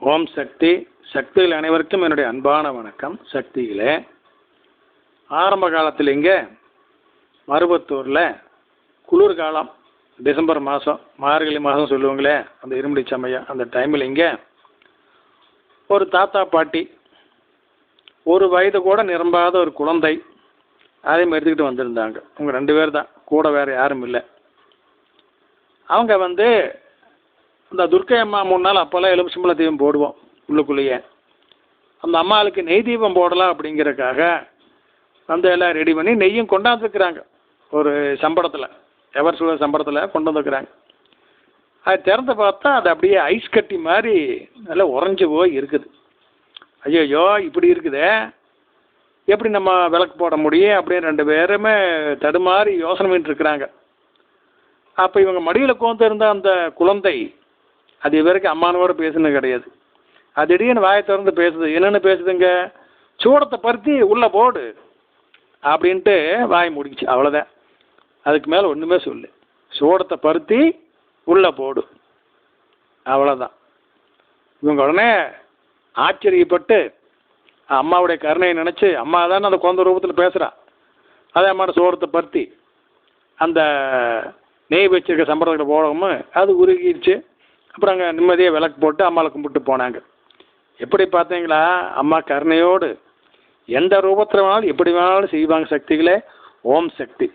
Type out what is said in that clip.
ஓம் சக்தி. சக்திகள் அனைவருக்கும் என்னுடைய அன்பான வணக்கம். சக்திகளே, ஆரம்ப காலத்தில் இங்கே மருவத்தூரில் குளிர்காலம், டிசம்பர் மாதம், மார்கழி மாதம் சொல்லுவாங்களே, அந்த இருமுடி சமயம், அந்த டைமில் இங்கே ஒரு தாத்தா பாட்டி, ஒரு வயது கூட நிரம்பாத ஒரு குழந்தை அதையும் எடுத்துக்கிட்டு வந்திருந்தாங்க. அவங்க 2 பேர் தான், கூட வேறு யாரும் இல்லை. அவங்க இந்த துர்க்கை அம்மா 3 நாள் அப்போல்லாம் எலுமிச்சம்பழ தீபம் போடுவோம் உள்ளுக்குள்ளேயே. அந்த அம்மாவுக்கு நெய் தீபம் போடலாம் அப்படிங்கிறக்காக எல்லாம் ரெடி பண்ணி நெய்யும் கொண்டாந்துருக்குறாங்க. ஒரு சம்பளத்தில், எவர் சூழல் சம்பளத்தில் கொண்டு வந்துருக்குறாங்க. அது திறந்து பார்த்தா அது அப்படியே ஐஸ் கட்டி மாதிரி நல்லா உறைஞ்சி போய் இருக்குது. ஐயோ இப்படி இருக்குதே, எப்படி நம்ம விளக்கு போட முடியும் அப்படின்னு 2 பேருமே தடுமாறி யோசனை பண்ணிட்டு இருக்கிறாங்க. அப்போ இவங்க மடியில் உட்கார்ந்து இருந்த அந்த குழந்தை, அது இவருக்கு அம்மானோட பேசுனது கிடையாது. அது திடீர்னு வாயை திறந்து பேசுது. என்னென்னு பேசுதுங்க, சூடத்தை பருத்தி உள்ளே போடு அப்படின்ட்டு வாய் முடிச்சு. அவ்வளோதான், அதுக்கு மேலே ஒன்றுமே சொல்லு. சூடத்தை பருத்தி உள்ளே போடு, அவ்வளோதான். இவங்க உடனே ஆச்சரியப்பட்டு அம்மாவுடைய கருணையை நினச்சி, அம்மா தானே அந்த குழந்தை ரூபத்தில் பேசுகிறா, அதே மாதிரி சூடத்தை பருத்தி அந்த நெய் வச்சிருக்க சம்பளத்தில் போடவும் அது உருகிடுச்சு. அப்புறம் அங்கே நிம்மதியாக விளக்கு போட்டு அம்மாவை கும்பிட்டு போனாங்க. எப்படி பார்த்தீங்களா, அம்மா கருணையோடு எந்த ரூபத்தில் வேணாலும் எப்படி வேணாலும் செய்வாங்க. சக்திகளே, ஓம் சக்தி.